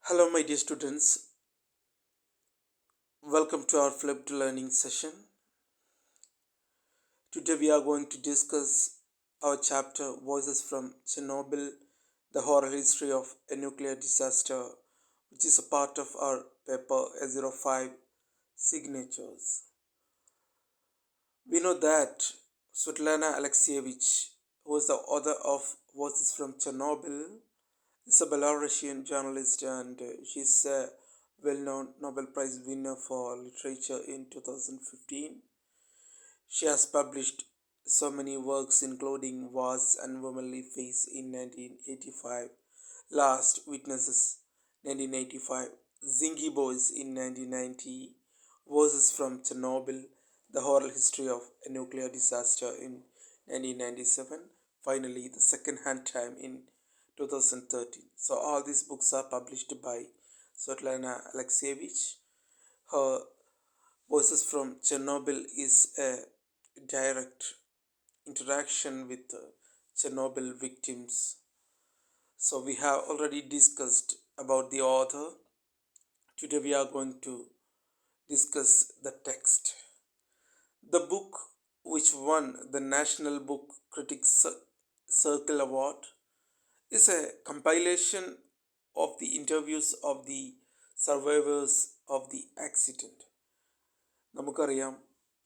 Hello, my dear students. Welcome to our flipped learning session. Today, we are going to discuss our chapter Voices from Chernobyl, the horror history of a nuclear disaster, which is a part of our paper A05 Signatures. We know that Svetlana Alexievich, who is the author of Voices from Chernobyl, is a Belarusian journalist and she's a well-known Nobel Prize winner for literature in 2015. She has published so many works including Wars and Womanly Face in 1985, Last Witnesses 1985, Zingy Boys in 1990, Voices from Chernobyl, The Oral History of a Nuclear Disaster in 1997, finally The Second Hand Time in 2013. So all these books are published by Svetlana Alexievich. Her Voices from Chernobyl is a direct interaction with Chernobyl victims. So we have already discussed about the author. Today we are going to discuss the text. The book, which won the National Book Critics Circle Award, is a compilation of the interviews of the survivors of the accident. നമുക്കറിയാം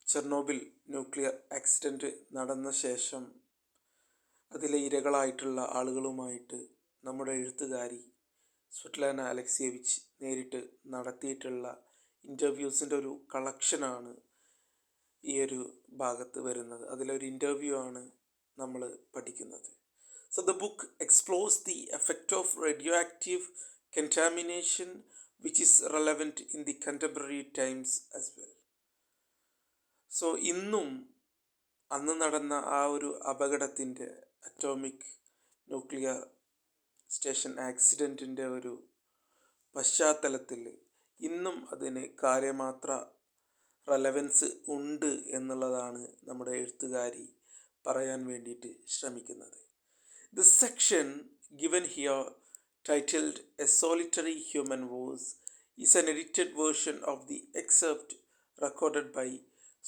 Chernobyl nuclear accident നടന്ന ശേഷം അതിലെ ഇരകളായിട്ടുള്ള ആളുകളുമായിട്ട് നമ്മുടെ എഴുത്തുകാരി സ്വറ്റ്ലാന അലക്സിയേവിച്ച് നേരിട്ട് നടത്തിയിട്ടുള്ള ഇൻ്റർവ്യൂസിൻ്റെ ഒരു കളക്ഷനാണ് ഈ ഒരു ഭാഗത്ത് വരുന്നത്. അതിലൊരു ഇൻ്റർവ്യൂ ആണ് നമ്മൾ പഠിക്കുന്നത്. So the book explores the effect of radioactive contamination which is relevant in the contemporary times as well. So ഇന്നും അന്ന് നടന്ന ആ ഒരു അപകടത്തിൻ്റെ അറ്റോമിക് ന്യൂക്ലിയർ സ്റ്റേഷൻ ആക്സിഡൻറ്റിൻ്റെ ഒരു പശ്ചാത്തലത്തിൽ ഇന്നും അതിന് കാര്യമാത്ര റെലവൻസ് ഉണ്ട് എന്നുള്ളതാണ് നമ്മുടെ എഴുത്തുകാരി പറയാൻ വേണ്ടിയിട്ട് ശ്രമിക്കുന്നത്. The section given here, titled A Solitary Human Voice, is an edited version of the excerpt recorded by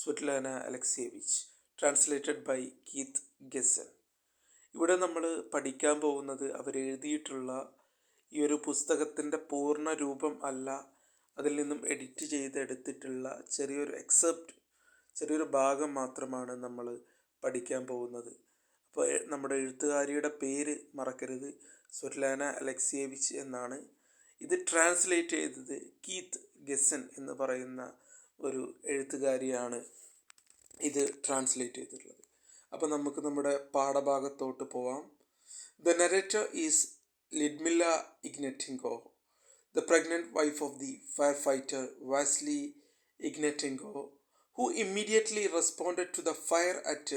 Svetlana Alexievich, translated by Keith Gessen. ഇവിടെ നമ്മൾ പഠിക്കാൻ പോകുന്നത് അവരെഴുതിയിട്ടുള്ള ഈ ഒരു പുസ്തകത്തിൻ്റെ പൂർണ്ണ രൂപം അല്ല, അതിൽ നിന്നും എഡിറ്റ് ചെയ്തെടുത്തിട്ടുള്ള ചെറിയൊരു ഭാഗം മാത്രമാണ് നമ്മൾ പഠിക്കാൻ പോകുന്നത്. അപ്പോൾ നമ്മുടെ എഴുത്തുകാരിയുടെ പേര് മറക്കരുത്, സ്വറ്റ്ലാന അലക്സിയേവിച്ച് എന്നാണ്. ഇത് ട്രാൻസ്ലേറ്റ് ചെയ്തത് കീത്ത് ഗെസൻ എന്ന് പറയുന്ന ഒരു എഴുത്തുകാരിയാണ് ഇത് ട്രാൻസ്ലേറ്റ് ചെയ്തിട്ടുള്ളത്. അപ്പോൾ നമുക്ക് നമ്മുടെ പാഠഭാഗത്തോട്ട് പോവാം. The narrator is Lyudmila Ignatenko, the pregnant wife of the firefighter Vasily Ignatenko, who immediately responded to the fire at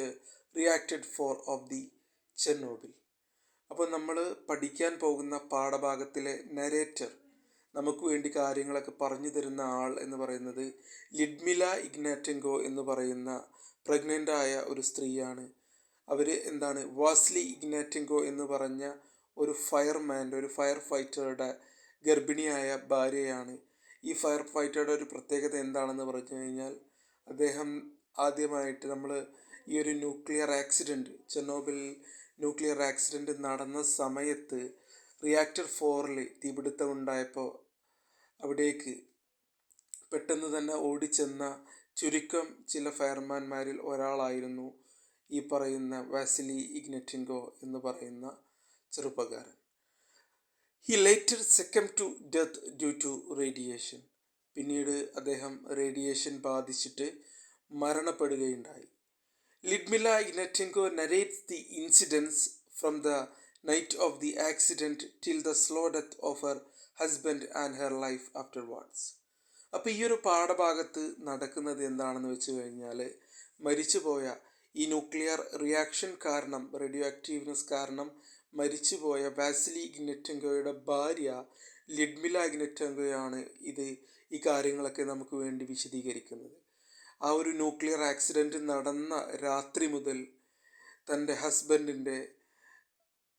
reactor 4 of the Chernobyl. അപ്പോൾ നമ്മൾ പഠിക്കാൻ പോകുന്ന പാഠഭാഗത്തിലെ നരേറ്റർ, നമുക്ക് വേണ്ടി കാര്യങ്ങളൊക്കെ പറഞ്ഞു തരുന്ന ആൾ എന്ന് പറയുന്നത് ലിഡ്മില ഇഗ്നാറ്റെങ്കോ എന്ന് പറയുന്ന പ്രഗ്നൻ്റായ ഒരു സ്ത്രീയാണ്. അവർ വാസ്ലി ഇഗ്നാറ്റെങ്കോ എന്ന് പറഞ്ഞ ഒരു ഫയർ ഫൈറ്ററുടെ ഗർഭിണിയായ ഭാര്യയാണ്. ഈ ഫയർ ഫൈറ്ററുടെ ഒരു പ്രത്യേകത എന്താണെന്ന് പറഞ്ഞു കഴിഞ്ഞാൽ, അദ്ദേഹം ആദ്യമായിട്ട് നമ്മൾ ഈ ഒരു ചെർണോബിൽ ന്യൂക്ലിയർ ആക്സിഡൻറ്റ് നടന്ന സമയത്ത് റിയാക്ടർ 4 തീപിടുത്തം ഉണ്ടായപ്പോൾ അവിടേക്ക് പെട്ടെന്ന് തന്നെ ഓടിച്ചെന്ന ചുരുക്കം ചില ഫയർമാൻമാരിൽ ഒരാളായിരുന്നു ഈ പറയുന്ന വാസിലി ഇഗ്നറ്റെങ്കോ എന്ന് പറയുന്ന ചെറുപ്പക്കാരൻ. He later succumbed to death due to radiation. പിന്നീട് അദ്ദേഹം റേഡിയേഷൻ ബാധിച്ചിട്ട് മരണപ്പെടുകയുണ്ടായി. Lyudmila Ignatenko narrates the incidents from the night of the accident till the slow death of her husband and her life afterwards. അപ്പോൾ ഈ ഒരു പാഠഭാഗത്ത് നടക്കുന്നത് എന്താണെന്ന് വെച്ച് കഴിഞ്ഞാൽ, മരിച്ചുപോയ ഈ ന്യൂക്ലിയർ റിയാക്ഷൻ കാരണം, റേഡിയോ ആക്റ്റീവ്നെസ് കാരണം മരിച്ചുപോയ വാസിലി ഇഗ്നറ്റെങ്കോയുടെ ഭാര്യ ലിഡ്മില ഇഗ്നറ്റെങ്കോയാണ് ഈ കാര്യങ്ങളൊക്കെ നമുക്ക് വേണ്ടി വിശദീകരിക്കുന്നത്. ആ ഒരു ന്യൂക്ലിയർ ആക്സിഡൻറ്റ് നടന്ന രാത്രി മുതൽ തൻ്റെ ഹസ്ബൻഡിൻ്റെ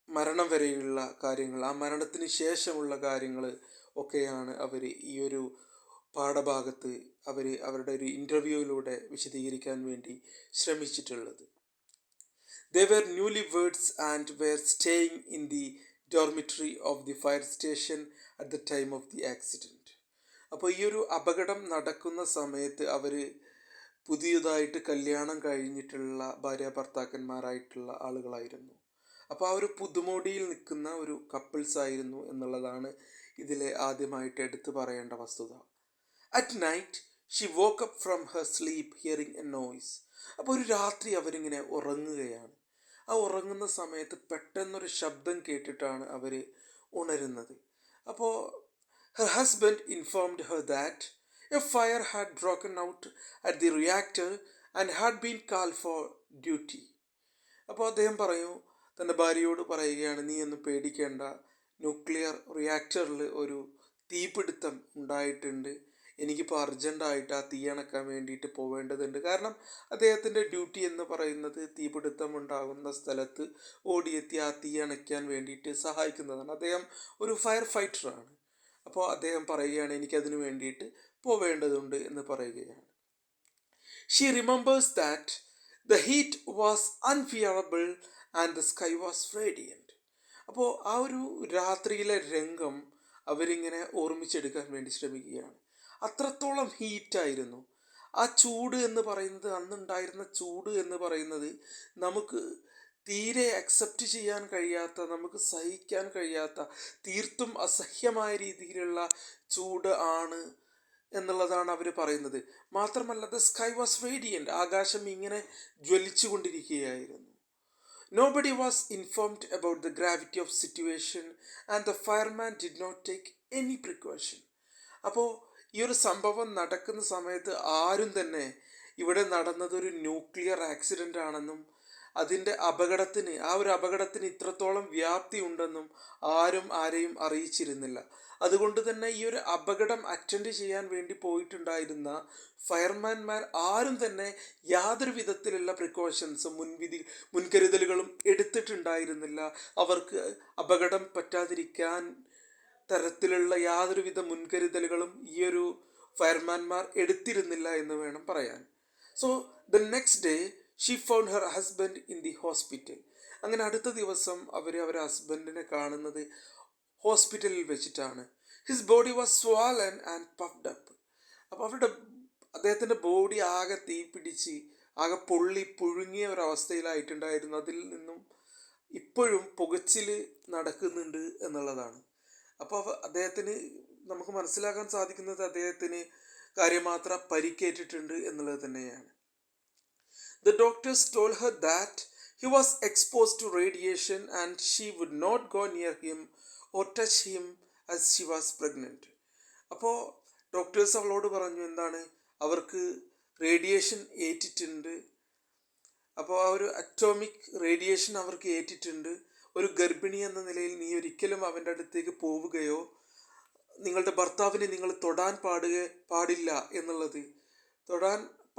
മരണം വരെയുള്ള കാര്യങ്ങൾ, ആ മരണത്തിന് ശേഷമുള്ള കാര്യങ്ങൾ ഒക്കെയാണ് അവർ ഈ ഒരു പാഠഭാഗത്ത് അവരുടെ ഒരു ഇൻ്റർവ്യൂവിലൂടെ വിശദീകരിക്കാൻ വേണ്ടി ശ്രമിച്ചിട്ടുള്ളത്. They were newlyweds and were staying in the dormitory of the fire station at the time of the accident. അപ്പോൾ ഈ ഒരു അപകടം നടക്കുന്ന സമയത്ത് അവർ പുതിയതായിട്ട് കല്യാണം കഴിഞ്ഞിട്ടുള്ള ഭാര്യ ഭർത്താക്കന്മാരായിട്ടുള്ള ആളുകളായിരുന്നു. അപ്പോൾ ആ ഒരു പുതുമോടിയിൽ നിൽക്കുന്ന ഒരു കപ്പിൾസ് ആയിരുന്നു എന്നുള്ളതാണ് ഇതിലെ ആദ്യമായിട്ട് എടുത്തു പറയേണ്ട വസ്തുത. At night she woke up from her sleep hearing a noise. അപ്പോൾ ഒരു രാത്രി അവരിങ്ങനെ ഉറങ്ങുകയാണ്. ആ ഉറങ്ങുന്ന സമയത്ത് പെട്ടെന്നൊരു ശബ്ദം കേട്ടിട്ടാണ് അവർ ഉണരുന്നത്. അപ്പോൾ her husband informed her that a fire had broken out at the reactor and had been call for duty. അപ്പോൾ അദ്ദേഹം തൻ്റെ ഭാര്യയോട് പറയുകയാണ്, നീ ഒന്നും പേടിക്കേണ്ട, ന്യൂക്ലിയർ റിയാക്ടറിൽ ഒരു തീപിടുത്തം ഉണ്ടായിട്ടുണ്ട്, എനിക്കിപ്പോൾ അർജൻറ്റായിട്ട് ആ തീ അണക്കാൻ വേണ്ടിയിട്ട് പോവേണ്ടതുണ്ട്. കാരണം അദ്ദേഹത്തിൻ്റെ ഡ്യൂട്ടി എന്ന് പറയുന്നത് തീപിടുത്തം ഉണ്ടാകുന്ന സ്ഥലത്ത് ഓടിയെത്തി ആ തീ അണയ്ക്കാൻ വേണ്ടിയിട്ട് സഹായിക്കുന്നതാണ്. അദ്ദേഹം ഒരു ഫയർ ഫൈറ്ററാണ്. അപ്പോൾ അദ്ദേഹം പറയുകയാണ്, എനിക്കതിന് വേണ്ടിയിട്ട് പോവേണ്ടതുണ്ട് എന്ന് പറയുകയാണ്. She remembers that the heat was unbearable and the sky was radiant. അപ്പോൾ ആ ഒരു രാത്രിയിലെ രംഗം അവരിങ്ങനെ ഓർമ്മിച്ചെടുക്കാൻ വേണ്ടി ശ്രമിക്കുകയാണ്. അത്രത്തോളം ഹീറ്റായിരുന്നു. ആ ചൂട് എന്ന് പറയുന്നത്, അന്നുണ്ടായിരുന്ന ചൂട് എന്ന് പറയുന്നത് നമുക്ക് തീരെ അക്സെപ്റ്റ് ചെയ്യാൻ കഴിയാത്ത, നമുക്ക് സഹിക്കാൻ കഴിയാത്ത, തീർത്തും അസഹ്യമായ രീതിയിലുള്ള ചൂട് ആണ് എന്നുള്ളതാണ് അവർ പറയുന്നത്. മാത്രമല്ല ദ സ്കൈ വാസ് റേഡിയൻറ്റ്, ആകാശം ഇങ്ങനെ ജ്വലിച്ചു കൊണ്ടിരിക്കുകയായിരുന്നു. Nobody was informed about the gravity of situation and the fireman did not take any precaution. അപ്പോൾ ഈ ഒരു സംഭവം നടക്കുന്ന സമയത്ത് ആരും തന്നെ ഇവിടെ നടന്നതൊരു ന്യൂക്ലിയർ ആക്സിഡൻ്റ് ആണെന്നും അതിൻ്റെ ആ ഒരു അപകടത്തിന് ഇത്രത്തോളം വ്യാപ്തി ഉണ്ടെന്നും ആരെയും അറിയിച്ചിരുന്നില്ല. അതുകൊണ്ട് തന്നെ ഈ ഒരു അപകടം അറ്റൻഡ് ചെയ്യാൻ വേണ്ടി പോയിട്ടുണ്ടായിരുന്ന ഫയർമാൻമാർ ആരും തന്നെ യാതൊരു വിധത്തിലുള്ള പ്രിക്കോഷൻസും മുൻകരുതലുകളും എടുത്തിട്ടുണ്ടായിരുന്നില്ല. അവർക്ക് അപകടം പറ്റാതിരിക്കാൻ തരത്തിലുള്ള യാതൊരുവിധ മുൻകരുതലുകളും ഈ ഒരു ഫയർമാൻമാർ എടുത്തിരുന്നില്ല എന്ന് വേണം പറയാൻ. So the next day she found her husband in the hospital. അങ്ങനെ അടുത്ത ദിവസം അവരുടെ ഹസ്ബൻഡിനെ കാണുന്നത് ഹോസ്പിറ്റലിൽ വെച്ചിട്ടാണ്. His body was swollen and puffed up. അപ്പോൾ അദ്ദേഹത്തിൻ്റെ ബോഡി ആകെ തീ പിടിച്ച് ആകെ പുഴുങ്ങിയ ഒരവസ്ഥയിലായിട്ടുണ്ടായിരുന്നു. അതിൽ നിന്നും ഇപ്പോഴും പുകച്ചിൽ നടക്കുന്നുണ്ട് എന്നുള്ളതാണ്. അപ്പോൾ അദ്ദേഹത്തിന് നമുക്ക് മനസ്സിലാക്കാൻ സാധിക്കുന്നത് അദ്ദേഹത്തിന് കാര്യമാത്ര പരിക്കേറ്റിട്ടുണ്ട് എന്നുള്ളത് തന്നെയാണ്. The doctors told her that he was exposed to radiation and she would not go near him or touch him as she was pregnant. അപ്പോൾ ഡോക്ടേഴ്സ് അവളോട് പറഞ്ഞു, എന്താണ്, അവർക്ക് റേഡിയേഷൻ ഏറ്റിട്ടുണ്ട്. അപ്പോൾ ആ ഒരു അറ്റോമിക് റേഡിയേഷൻ അവർക്ക് ഏറ്റിട്ടുണ്ട്. ഒരു ഗർഭിണി എന്ന നിലയിൽ നീ ഒരിക്കലും അവൻ്റെ അടുത്തേക്ക് പോവുകയോ നിങ്ങളുടെ ഭർത്താവിനെ നിങ്ങൾ തൊടാൻ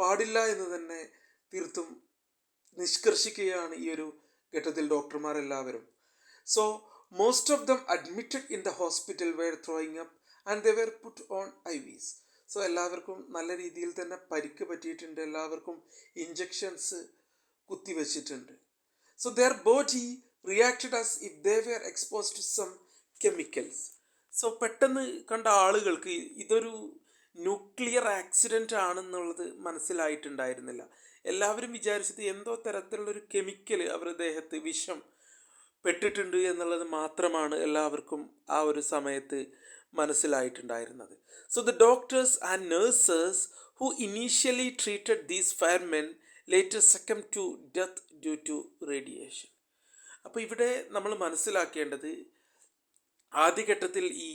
പാടില്ല എന്ന് തന്നെ തീർത്തും നിഷ്കർഷിക്കുകയാണ് ഈ ഒരു ഘട്ടത്തിൽ ഡോക്ടർമാരെല്ലാവരും. So most of them admitted in the hospital were throwing up and they were put on IVs. So എല്ലാവർക്കും നല്ല രീതിയിൽ തന്നെ പരിക്ക് പറ്റിയിട്ടുണ്ട്, എല്ലാവർക്കും ഇഞ്ചക്ഷൻസ് കുത്തിവെച്ചിട്ടുണ്ട്. So their body reacted as if they were exposed to some chemicals. സോ പെട്ടെന്ന് കണ്ട ആളുകൾക്ക് ഇതൊരു ന്യൂക്ലിയർ ആക്സിഡൻ്റ് ആണെന്നുള്ളത് മനസ്സിലായിട്ടുണ്ടായിരുന്നില്ല. എല്ലാവരും വിചാരിച്ചത് എന്തോ തരത്തിലുള്ളൊരു കെമിക്കൽ അവരുടെ ദേഹത്ത് വിഷം പെട്ടിട്ടുണ്ട് എന്നുള്ളത് മാത്രമാണ് എല്ലാവർക്കും ആ ഒരു സമയത്ത് മനസ്സിലായിട്ടുണ്ടായിരുന്നത്. So the doctors and nurses who initially treated these firemen later succumbed to death due to radiation. അപ്പോൾ ഇവിടെ നമ്മൾ മനസ്സിലാക്കേണ്ടത്, ആദ്യഘട്ടത്തിൽ ഈ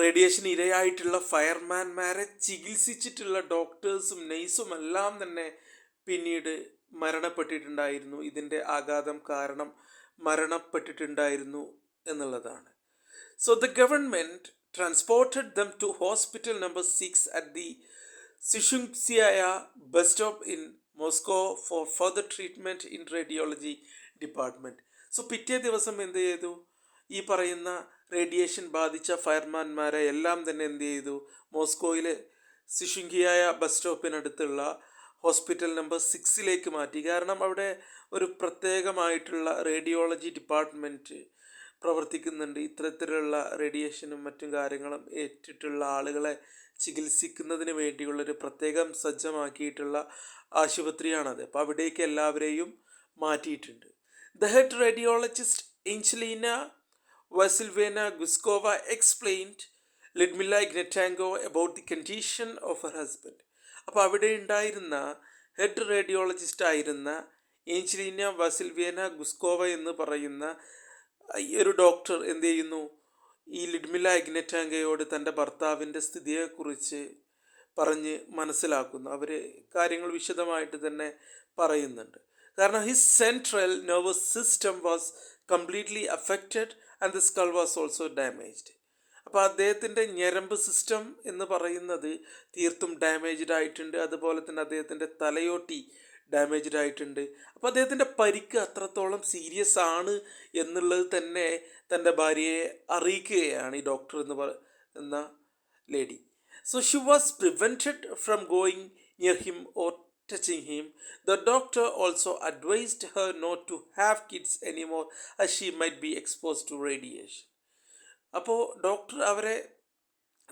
റേഡിയേഷൻ ഇരയായിട്ടുള്ള ഫയർമാൻമാരെ ചികിത്സിച്ചിട്ടുള്ള ഡോക്ടേഴ്സും നഴ്സും എല്ലാം തന്നെ പിന്നീട് മരണപ്പെട്ടിട്ടുണ്ടായിരുന്നു. ഇതിൻ്റെ ആഘാതം കാരണം മരണപ്പെട്ടിട്ടുണ്ടായിരുന്നു എന്നുള്ളതാണ്. So the government transported them to hospital number 6 at the Shchukinskaya bus stop in Moscow for further treatment in radiology department. So പിറ്റേ ദിവസം എന്ത് ചെയ്തു, ഈ പറയുന്ന റേഡിയേഷൻ ബാധിച്ച ഫയർമാൻമാരെ എല്ലാം തന്നെ എന്ത് ചെയ്തു, മോസ്കോയിലെ സിഷുങ്കിയായ ബസ് സ്റ്റോപ്പിനടുത്തുള്ള ഹോസ്പിറ്റൽ നമ്പർ 6 മാറ്റി. കാരണം അവിടെ ഒരു പ്രത്യേകമായിട്ടുള്ള റേഡിയോളജി ഡിപ്പാർട്ട്മെൻറ്റ് പ്രവർത്തിക്കുന്നുണ്ട്. ഇത്തരത്തിലുള്ള റേഡിയേഷനും മറ്റും കാര്യങ്ങളും ഏറ്റിട്ടുള്ള ആളുകളെ ചികിത്സിക്കുന്നതിന് വേണ്ടിയുള്ളൊരു പ്രത്യേകം സജ്ജമാക്കിയിട്ടുള്ള ആശുപത്രിയാണത്. അപ്പോൾ അവിടേക്ക് എല്ലാവരെയും മാറ്റിയിട്ടുണ്ട്. The head radiologist Angelina Vasilyevna Guskova explained Lyudmila Ignatenko about the condition of her husband. അപ്പോൾ അവിടെ ഉണ്ടായിരുന്ന ഹെഡ് റേഡിയോളജിസ്റ്റ് ആയിരുന്ന ഏഞ്ചലീന വാസിൽവേന ഗുസ്കോവ എന്ന് പറയുന്ന ഈ ഒരു ഡോക്ടർ എന്ത് ചെയ്യുന്നു, ഈ ലിഡ്മില ഇഗ്നറ്റാങ്കയോട് തൻ്റെ ഭർത്താവിൻ്റെ സ്ഥിതിയെക്കുറിച്ച് പറഞ്ഞ് മനസ്സിലാക്കുന്നു. അവർ കാര്യങ്ങൾ വിശദമായിട്ട് തന്നെ പറയുന്നുണ്ട്. കാരണം his central nervous system was completely affected and the skull was also damaged. അപ്പോൾ അദ്ദേഹത്തിൻ്റെ ഞരമ്പ് സിസ്റ്റം എന്ന് പറയുന്നത് തീർത്തും ഡാമേജ്ഡ് ആയിട്ടുണ്ട്. അതുപോലെ തന്നെ അദ്ദേഹത്തിൻ്റെ തലയോട്ടി ഡാമേജ്ഡ് ആയിട്ടുണ്ട്. അപ്പോൾ അദ്ദേഹത്തിൻ്റെ പരിക്ക് അത്രത്തോളം സീരിയസ് ആണ് എന്നുള്ളത് തന്നെ തൻ്റെ ഭാര്യയെ അറിയിക്കുകയാണ് ഈ ഡോക്ടർ എന്ന lady. So she was prevented from going near him or touching him. The doctor also advised her not to have kids anymore as she might be exposed to radiation. അപ്പോൾ doctor അവരെ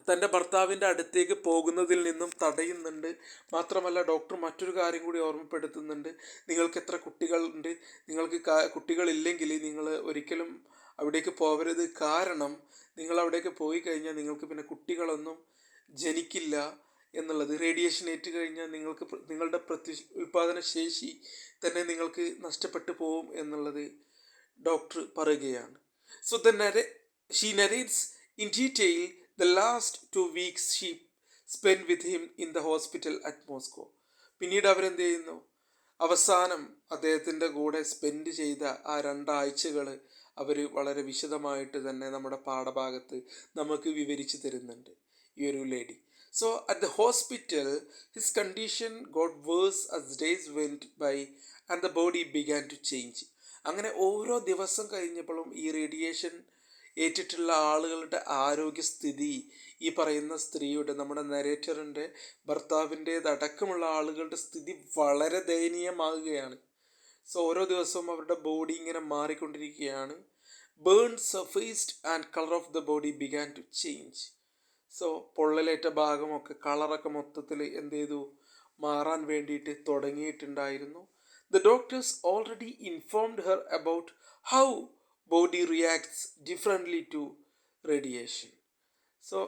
തൻ്റെ ഭർത്താവിൻ്റെ അടുത്തേക്ക് പോകുന്നതിൽ നിന്നും തടയുന്നുണ്ട്. മാത്രമല്ല doctor മറ്റൊരു കാര്യം കൂടി ഓർമ്മപ്പെടുത്തുന്നുണ്ട്. നിങ്ങൾക്ക് എത്ര കുട്ടികളുണ്ട്, നിങ്ങൾക്ക് കുട്ടികളില്ലെങ്കിൽ നിങ്ങൾ ഒരിക്കലും അവിടേക്ക് പോകരുത്. കാരണം നിങ്ങൾ അവിടേക്ക് പോയി കഴിഞ്ഞാൽ നിങ്ങൾക്ക് പിന്നെ കുട്ടികളൊന്നും ജനിക്കില്ല എന്നുള്ളത്. റേഡിയേഷൻ ഏറ്റ് കഴിഞ്ഞാൽ നിങ്ങളുടെ ഉൽപാദന ശേഷി തന്നെ നിങ്ങൾക്ക് നഷ്ടപ്പെട്ടു പോകും എന്നുള്ളത് ഡോക്ടർ പറയുകയാണ്. So she narrates in detail the last 2 weeks she spent with him in the hospital at Moscow. പിന്നീട് അവരെന്ത് ചെയ്യുന്നു, അവസാനം അദ്ദേഹത്തിൻ്റെ കൂടെ സ്പെൻഡ് ചെയ്ത ആ 2 ആഴ്ചകൾ അവർ വളരെ വിശദമായിട്ട് തന്നെ നമ്മുടെ പാഠഭാഗത്ത് നമുക്ക് വിവരിച്ചു തരുന്നുണ്ട് ഈ ഒരു lady. So at the hospital his condition got worse as days went by and the body began to change. അങ്ങനെ ഓരോ ദിവസം കഴിഞ്ഞപ്പോഴും ഈ റേഡിയേഷൻ ഏറ്റിട്ടുള്ള ആളുകളുടെ ആരോഗ്യസ്ഥിതി, ഈ പറയുന്ന സ്ത്രീയുടെ, നമ്മുടെ നരേറ്ററിൻ്റെ ഭർത്താവിൻ്റേതടക്കമുള്ള ആളുകളുടെ സ്ഥിതി വളരെ ദയനീയമാകുകയാണ്. സോ ഓരോ ദിവസവും അവരുടെ ബോഡി ഇങ്ങനെ മാറിക്കൊണ്ടിരിക്കുകയാണ്. Burn surfaced and colour of the body began to change. So പൊള്ളലേറ്റ ഭാഗമൊക്കെ കളറൊക്കെ മൊത്തത്തിൽ എന്ത് ചെയ്തു, മാറാൻ വേണ്ടിയിട്ട് തുടങ്ങിയിട്ടുണ്ടായിരുന്നു. The doctors already informed her about how body reacts differently to radiation. So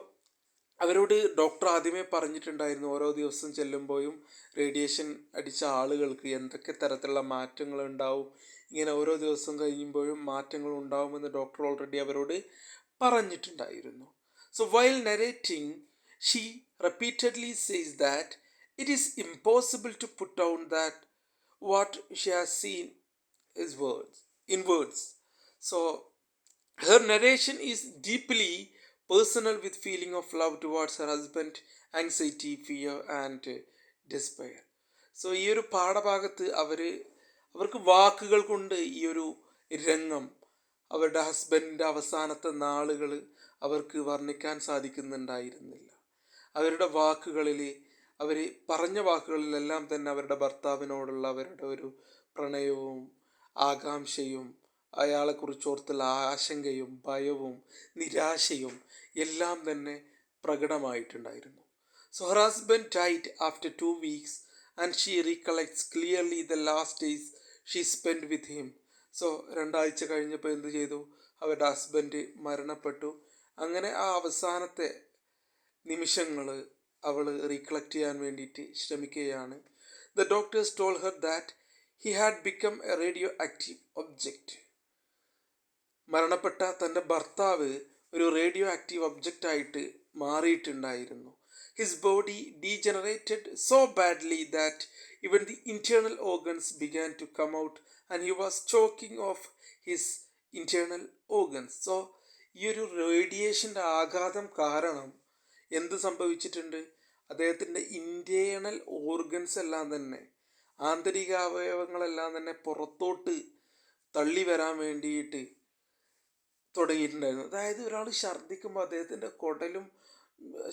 അവരോട് ഡോക്ടർ ആദ്യമേ പറഞ്ഞിട്ടുണ്ടായിരുന്നു ഓരോ ദിവസം ചെല്ലുമ്പോഴും റേഡിയേഷൻ അടിച്ച ആളുകൾക്ക് എന്തൊക്കെ തരത്തിലുള്ള മാറ്റങ്ങൾ ഉണ്ടാവും, ഇങ്ങനെ ഓരോ ദിവസം കഴിയുമ്പോഴും മാറ്റങ്ങൾ ഉണ്ടാവുമെന്ന് ഡോക്ടർ ഓൾറെഡി അവരോട് പറഞ്ഞിട്ടുണ്ടായിരുന്നു. So while narrating she repeatedly says that it is impossible to put down that what she has seen is in words. So her narration is deeply personal with feeling of love towards her husband, anxiety, fear and despair. So ഈ ഒരു പാഠഭാഗത്ത് അവർക്ക് വാക്കുകൾ കൊണ്ട് ഈ ഒരു രംഗം, അവരുടെ ഹസ്ബൻഡിൻ്റെ അവസാനത്തെ നാളുകൾ അവർക്ക് വർണ്ണിക്കാൻ സാധിക്കുന്നുണ്ടായിരുന്നില്ല. അവരുടെ വാക്കുകളിൽ, അവർ പറഞ്ഞ വാക്കുകളിലെല്ലാം തന്നെ അവരുടെ ഭർത്താവിനോടുള്ള അവരുടെ ഒരു പ്രണയവും ആകാംക്ഷയും അയാളെക്കുറിച്ചോർത്തുള്ള ആശങ്കയും ഭയവും നിരാശയും എല്ലാം തന്നെ പ്രകടമായിട്ടുണ്ടായിരുന്നു. So her husband died after 2 weeks and she recollects clearly the last days she spend with him. So 2 ആഴ്ച കഴിഞ്ഞപ്പോൾ എന്ത് ചെയ്തു, അവരുടെ ഹസ്ബൻഡ് മരണപ്പെട്ടു. അങ്ങനെ ആ അവസാനത്തെ നിമിഷങ്ങൾ അവൾ റീകളക്ട് ചെയ്യാൻ വേണ്ടിയിട്ട് ശ്രമിക്കുകയാണ്. The doctors told her that he had become a radioactive object. മരണപ്പെട്ട തൻ്റെ ഭർത്താവ് ഒരു റേഡിയോ ആക്റ്റീവ് ഒബ്ജക്റ്റായിട്ട് മാറിയിട്ടുണ്ടായിരുന്നു. His body degenerated so badly that even the internal organs began to come out and he was choking of his internal organs. So ഈ ഒരു റേഡിയേഷൻ്റെ ആഘാതം കാരണം എന്ത് സംഭവിച്ചിട്ടുണ്ട്, അദ്ദേഹത്തിൻ്റെ ഇൻറ്റേർണൽ ഓർഗൻസ് എല്ലാം തന്നെ, ആന്തരിക അവയവങ്ങളെല്ലാം തന്നെ പുറത്തോട്ട് തള്ളി വരാൻ വേണ്ടിയിട്ട് തുടങ്ങിയിട്ടുണ്ടായിരുന്നു. അതായത് ഒരാൾ ഛർദ്ദിക്കുമ്പോൾ അദ്ദേഹത്തിൻ്റെ കുടലും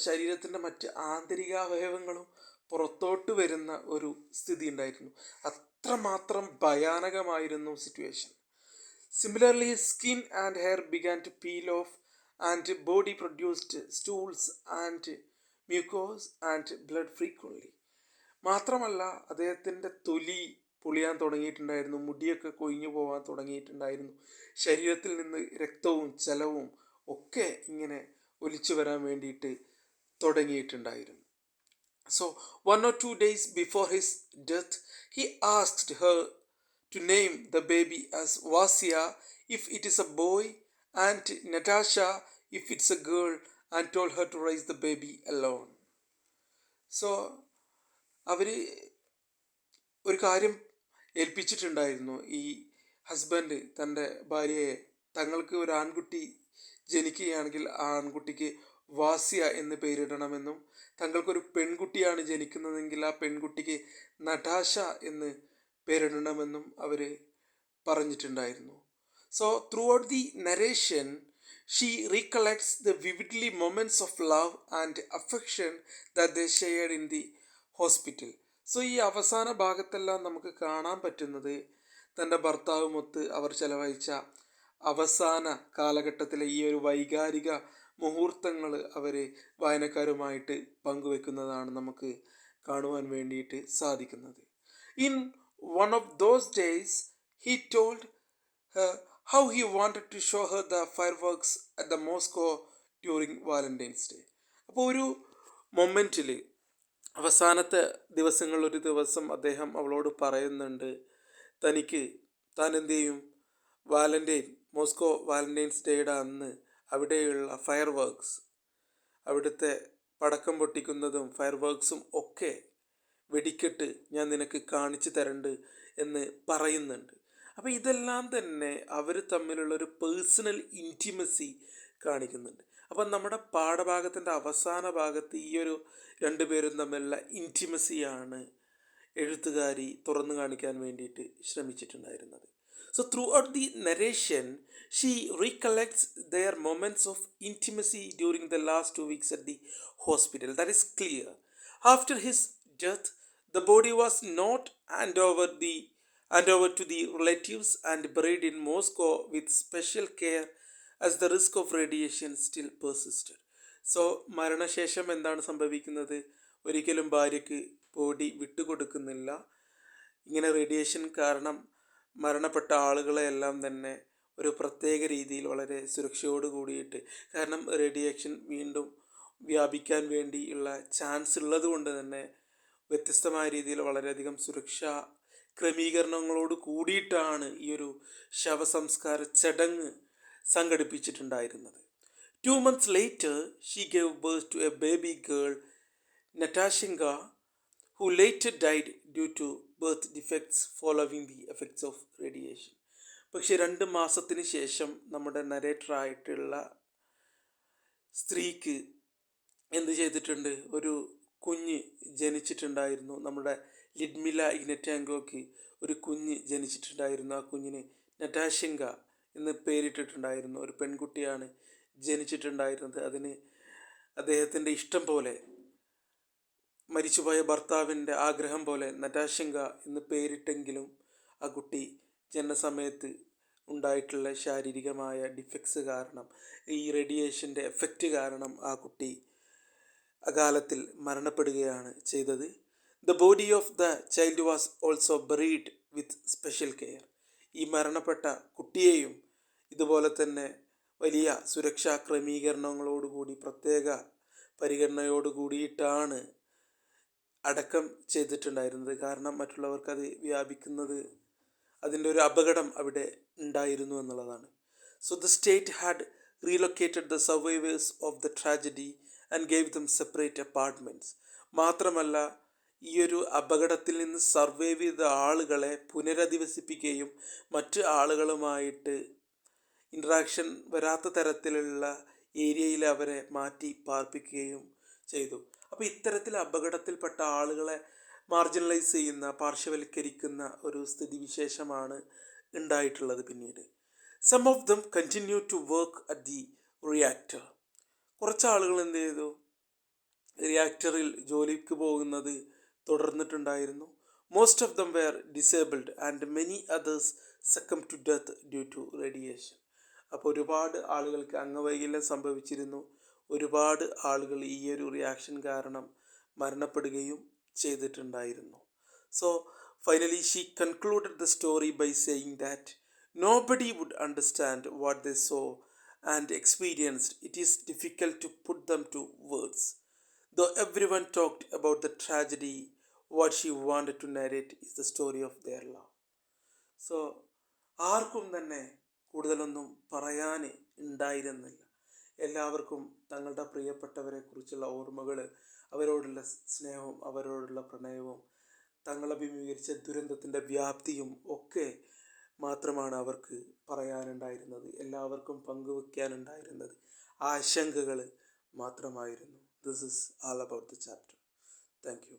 ശരീരത്തിൻ്റെ മറ്റ് ആന്തരികാവയവങ്ങളും പുറത്തോട്ട് വരുന്ന ഒരു സ്ഥിതി ഉണ്ടായിരുന്നു. അത്രമാത്രം ഭയാനകമായിരുന്നു situation. Similarly, skin and hair began to peel off and body produced stools and mucus and blood frequently. മാത്രമല്ല അദ്ദേഹത്തിൻ്റെ തൊലി പൊളിയാൻ തുടങ്ങിയിട്ടുണ്ടായിരുന്നു, മുടിയൊക്കെ കൊഴിഞ്ഞു പോകാൻ തുടങ്ങിയിട്ടുണ്ടായിരുന്നു, ശരീരത്തിൽ നിന്ന് രക്തവും ജലവും ഒക്കെ ഇങ്ങനെ ഒലിച്ചു വരാൻ വേണ്ടിയിട്ട് തുടങ്ങിയിട്ടുണ്ടായിരുന്നു. So 1 or 2 days before his death, he asked her to name the baby as Vasya if it is a boy and Natasha if it's a girl, and told her to raise the baby alone. So അവർ ഒരു കാര്യം ഏൽപ്പിച്ചിട്ടുണ്ടായിരുന്നു. ഈ husband തൻ്റെ ഭാര്യയെ, തങ്ങൾക്ക് ഒരു ആൺകുട്ടി ജനിക്കുകയാണെങ്കിൽ ആ ആൺകുട്ടിക്ക് വാസ്യ എന്ന് പേരിടണമെന്നും തങ്ങൾക്കൊരു പെൺകുട്ടിയാണ് ജനിക്കുന്നതെങ്കിൽ ആ പെൺകുട്ടിക്ക് നടാശ എന്ന് പേരിടണമെന്നും അവർ പറഞ്ഞിട്ടുണ്ടായിരുന്നു. So throughout the narration she recollects the vividly moments of love and affection that they shared in the hospital. So ഈ അവസാന ഭാഗത്തെല്ലാം നമുക്ക് കാണാൻ പറ്റുന്നത് തൻ്റെ ഭർത്താവുമൊത്ത് അവർ ചെലവഴിച്ച അവസാന കാലഘട്ടത്തിലെ ഈ ഒരു വൈകാരിക മുഹൂർത്തങ്ങൾ അവർ വായനക്കാരുമായിട്ട് പങ്കുവെക്കുന്നതാണ് നമുക്ക് കാണുവാൻ വേണ്ടിയിട്ട് സാധിക്കുന്നത്. In one of those days he told her how he wanted to show her the fireworks at the Moscow during Valentine's Day. അപ്പോൾ ഒരു മൊമെൻറ്റിൽ അവസാനത്തെ ദിവസങ്ങളിൽ ഒരു ദിവസം അദ്ദേഹം അവളോട് പറയുന്നുണ്ട്, താൻ എന്ത് ചെയ്യും, മോസ്കോ വാലന്റൈൻസ് ഡേയുടെ അന്ന് അവിടെയുള്ള ഫയർ വർക്ക്സ്, അവിടുത്തെ പടക്കം പൊട്ടിക്കുന്നതും ഫയർ വർക്ക്സും ഒക്കെ വെടിക്കെട്ട് ഞാൻ നിനക്ക് കാണിച്ചു തരണ്ട് എന്ന് പറയുന്നുണ്ട്. അപ്പോൾ ഇതെല്ലാം തന്നെ അവർ തമ്മിലുള്ളൊരു പേഴ്സണൽ ഇൻറ്റിമസി കാണിക്കുന്നുണ്ട്. അപ്പം നമ്മുടെ പാഠഭാഗത്തിൻ്റെ അവസാന ഭാഗത്ത് ഈ ഒരു രണ്ടുപേരും തമ്മിലുള്ള ഇൻറ്റിമസിയാണ് എഴുത്തുകാരി തുറന്നു കാണിക്കാൻ വേണ്ടിയിട്ട് ശ്രമിച്ചിട്ടുണ്ടായിരുന്നത്. So throughout the narration, she recollects their moments of intimacy during the last 2 weeks at the hospital. That is clear. After his death, the body was not handed over to the relatives and buried in Moscow with special care as the risk of radiation still persisted. So മരണശേഷം എന്താണ് സംഭവിക്കുന്നത്? ഒരിക്കലും ഭാര്യയ്ക്ക് body വിട്ടുകൊടുക്കുന്നില്ല. ഇങ്ങനെ radiation കാരണം മരണപ്പെട്ട ആളുകളെയെല്ലാം തന്നെ ഒരു പ്രത്യേക രീതിയിൽ വളരെ സുരക്ഷയോട് കൂടിയിട്ട്, കാരണം റേഡിയേഷൻ വീണ്ടും വ്യാപിക്കാൻ വേണ്ടിയുള്ള ചാൻസ് ഉള്ളത് കൊണ്ട് തന്നെ വ്യത്യസ്തമായ രീതിയിൽ വളരെയധികം സുരക്ഷാ ക്രമീകരണങ്ങളോട് കൂടിയിട്ടാണ് ഈ ഒരു ശവസംസ്കാര ചടങ്ങ് സംഘടിപ്പിച്ചിട്ടുണ്ടായിരുന്നത്. 2 months later, she gave birth to a baby girl, Natashenka, who later died due to birth defects following the effects of radiation. പക്ഷേ 2 മാസത്തിന് ശേഷം നമ്മുടെ നരേറ്ററായിട്ടുള്ള സ്ത്രീക്ക് എന്ത് ചെയ്തിട്ടുണ്ട്, ഒരു കുഞ്ഞ് ജനിച്ചിട്ടുണ്ടായിരുന്നു. നമ്മുടെ ലിഡ്മില ഇഗ്നറ്റാങ്കോയ്ക്ക് ഒരു കുഞ്ഞ് ജനിച്ചിട്ടുണ്ടായിരുന്നു. ആ കുഞ്ഞിന് നറ്റാഷെങ്ക എന്ന് പേരിട്ടിട്ടുണ്ടായിരുന്നു. ഒരു പെൺകുട്ടിയാണ് ജനിച്ചിട്ടുണ്ടായിരുന്നത്. അതിന് അദ്ദേഹത്തിൻ്റെ ഇഷ്ടം പോലെ, മരിച്ചുപോയ ഭർത്താവിൻ്റെ ആഗ്രഹം പോലെ നറ്റാഷെങ്ക എന്ന് പേരിട്ടെങ്കിലും ആ കുട്ടി ജനനസമയത്ത് ഉണ്ടായിട്ടുള്ള ശാരീരികമായ ഡിഫക്ട്സ് കാരണം, ഈ റേഡിയേഷൻ്റെ എഫക്റ്റ് കാരണം ആ കുട്ടി അകാലത്തിൽ മരണപ്പെടുകയാണ് ചെയ്തത്. The body of the child was also buried with special care. ഈ മരണപ്പെട്ട കുട്ടിയെയും ഇതുപോലെ തന്നെ വലിയ സുരക്ഷാ ക്രമീകരണങ്ങളോടുകൂടി, പ്രത്യേക പരിഗണനയോട് കൂടിയിട്ടാണ് അടക്കം ചെയ്തിട്ടുണ്ടായിരുന്നത്. കാരണം മറ്റുള്ളവർക്ക് അത് വ്യാപിക്കുന്നത്, അതിൻ്റെ ഒരു അപകടം അവിടെ ഉണ്ടായിരുന്നു എന്നുള്ളതാണ്. So the state had relocated the survivors of the tragedy and gave them separate apartments. മാത്രമല്ല, ഈ ഒരു അപകടത്തിൽ നിന്ന് സർവൈവ് ചെയ്ത ആളുകളെ പുനരധിവസിപ്പിക്കുകയും മറ്റ് ആളുകളുമായിട്ട് ഇൻട്രാക്ഷൻ വരാത്ത തരത്തിലുള്ള ഏരിയയിൽ അവരെ മാറ്റി പാർപ്പിക്കുകയും ചെയ്തു. അപ്പോൾ ഇത്തരത്തിൽ അപകടത്തിൽപ്പെട്ട ആളുകളെ മാർജിനലൈസ് ചെയ്യുന്ന, പാർശ്വവൽക്കരിക്കുന്ന ഒരു സ്ഥിതിവിശേഷമാണ് ഉണ്ടായിട്ടുള്ളത് പിന്നീട്. Some of them continue to work at the reactor. കുറച്ച് ആളുകൾ എന്ത് ചെയ്തു, റിയാക്ടറിൽ ജോലിക്ക് പോകുന്നത് തുടർന്നിട്ടുണ്ടായിരുന്നു. Most of them were disabled and many others succumb to death due to radiation. അപ്പോൾ ഒരുപാട് ആളുകൾക്ക് അംഗവൈകല്യം സംഭവിച്ചിരുന്നു. ഒരുപാട് ആളുകൾ ഈ ഒരു റിയാക്ഷൻ കാരണം മരണപ്പെടുകയും ചെയ്തിട്ടുണ്ടായിരുന്നു. So finally she concluded the story by saying that nobody would understand what they saw and experienced. It is difficult to put them to words. Though everyone talked about the tragedy, what she wanted to narrate is the story of their love. So ആർക്കും തന്നെ കൂടുതലൊന്നും പറയാൻ ഉണ്ടായിരുന്നില്ല. എല്ലാവർക്കും തങ്ങളുടെ പ്രിയപ്പെട്ടവരെ കുറിച്ചുള്ള ഓർമ്മകൾ, അവരോടുള്ള സ്നേഹവും അവരോടുള്ള പ്രണയവും തങ്ങൾ അഭിമുഖീകരിച്ച ദുരന്തത്തിൻ്റെ വ്യാപ്തിയും ഒക്കെ മാത്രമാണ് അവർക്ക് പറയാനുണ്ടായിരുന്നത്. എല്ലാവർക്കും പങ്കുവെക്കാനുണ്ടായിരുന്നത് ആശങ്കകൾ മാത്രമായിരുന്നു. This is all about the chapter. Thank you.